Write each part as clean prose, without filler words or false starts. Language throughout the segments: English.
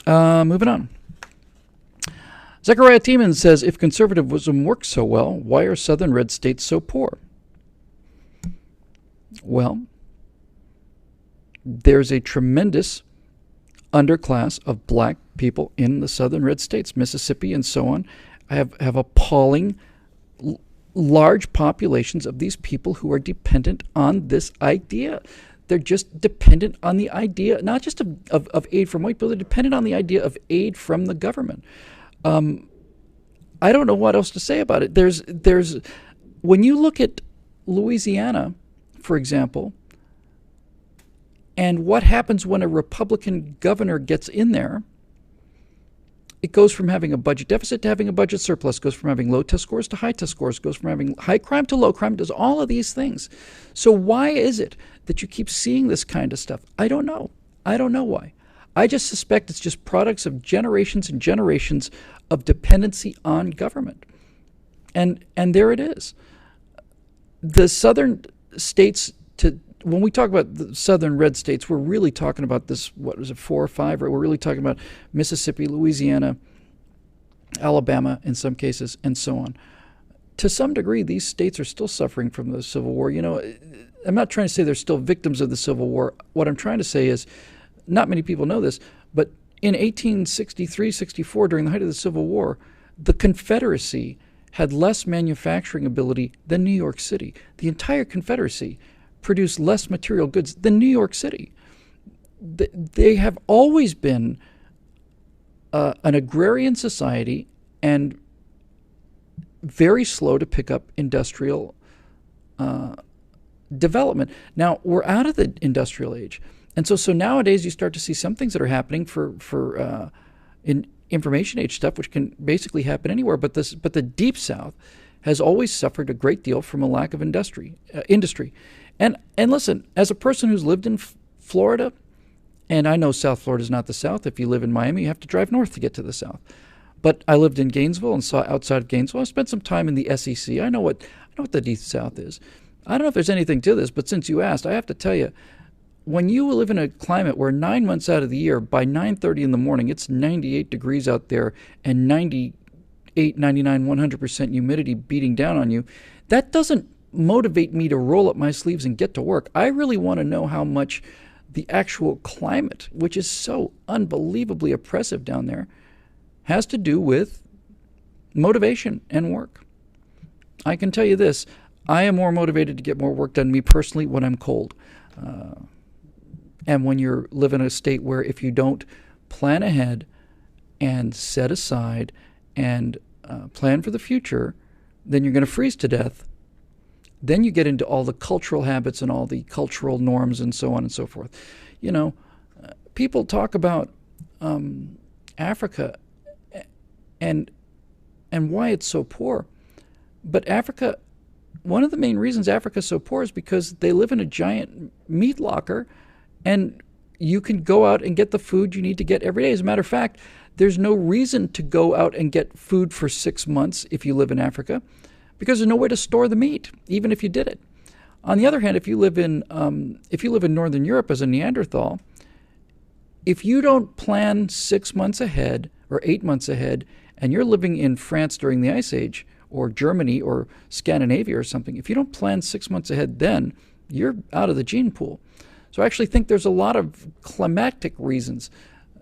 Moving on. Zechariah Tiemann says, if conservatism works so well, why are southern red states so poor? Well, there's a tremendous underclass of black people in the southern red states, Mississippi and so on, have appalling large populations of these people who are dependent on this idea. They're just dependent on the idea, not just of aid from white people, they're dependent on the idea of aid from the government. I don't know what else to say about it. There's when you look at Louisiana, for example, and what happens when a Republican governor gets in there, it goes from having a budget deficit to having a budget surplus, goes from having low test scores to high test scores, goes from having high crime to low crime, does all of these things. So why is it that you keep seeing this kind of stuff? I don't know. I don't know why. I just suspect it's just products of generations and generations of dependency on government. And there it is. The southern states, when we talk about the southern red states, we're really talking about this, what was it, 4 or 5, right? We're really talking about Mississippi, Louisiana, Alabama in some cases, and so on. To some degree, these states are still suffering from the Civil War. You know, I'm not trying to say they're still victims of the Civil War. What I'm trying to say is, not many people know this, but in 1863-64, during the height of the Civil War, the Confederacy had less manufacturing ability than New York City. The entire Confederacy produced less material goods than New York City. They have always been an agrarian society and very slow to pick up industrial development. Now, we're out of the industrial age. And so nowadays you start to see some things that are happening for in information age stuff, which can basically happen anywhere. But the Deep South has always suffered a great deal from a lack of industry. And listen, as a person who's lived in Florida, and I know South Florida is not the South. If you live in Miami, you have to drive north to get to the South. But I lived in Gainesville and saw outside of Gainesville. I spent some time in the SEC. I know what the Deep South is. I don't know if there's anything to this, but since you asked, I have to tell you, when you live in a climate where 9 months out of the year, by 9:30 in the morning, it's 98 degrees out there and 98, 99, 100% humidity beating down on you, that doesn't motivate me to roll up my sleeves and get to work. I really want to know how much the actual climate, which is so unbelievably oppressive down there, has to do with motivation and work. I can tell you this, I am more motivated to get more work done, me personally, when I'm cold. And when you live in a state where if you don't plan ahead and set aside and plan for the future, then you're going to freeze to death. Then you get into all the cultural habits and all the cultural norms and so on and so forth. You know, people talk about Africa and why it's so poor. But Africa, one of the main reasons Africa's so poor is because they live in a giant meat locker, and you can go out and get the food you need to get every day. As a matter of fact, there's no reason to go out and get food for 6 months if you live in Africa, because there's no way to store the meat, even if you did it. On the other hand, if you live in Northern Europe as a Neanderthal, if you don't plan 6 months ahead or 8 months ahead, and you're living in France during the Ice Age, or Germany or Scandinavia or something, if you don't plan 6 months ahead, then you're out of the gene pool. So I actually think there's a lot of climatic reasons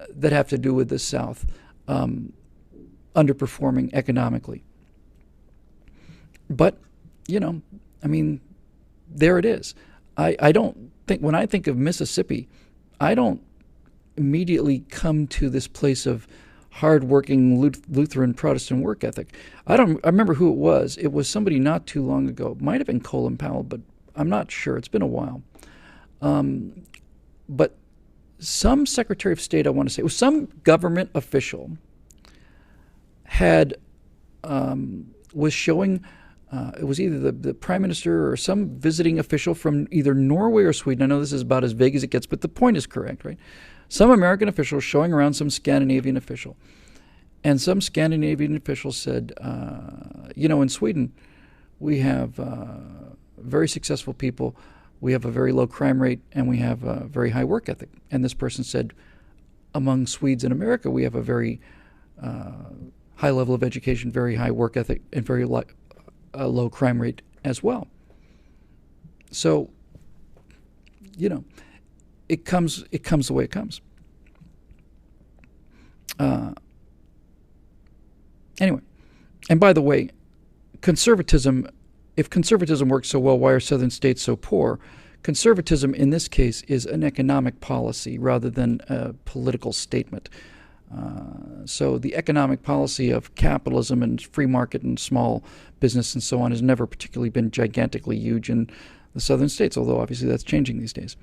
that have to do with the South underperforming economically. But, you know, I mean, there it is. I don't think, when I think of Mississippi, I don't immediately come to this place of hardworking Lutheran Protestant work ethic. I remember who it was. It was somebody not too long ago. It might have been Colin Powell, but I'm not sure. It's been a while. But some Secretary of State, I want to say, it was some government official was showing, it was either the Prime Minister or some visiting official from either Norway or Sweden. I know this is about as vague as it gets, but the point is correct, right? Some American official showing around some Scandinavian official. And some Scandinavian official said, in Sweden, we have very successful people, we have a very low crime rate, and we have a very high work ethic. And this person said, among Swedes in America, we have a very high level of education, very high work ethic, and very low crime rate as well. So, it comes the way it comes. Anyway, and by the way, if conservatism works so well, why are southern states so poor? Conservatism in this case is an economic policy rather than a political statement. So the economic policy of capitalism and free market and small business and so on has never particularly been gigantically huge in the southern states, although obviously that's changing these days.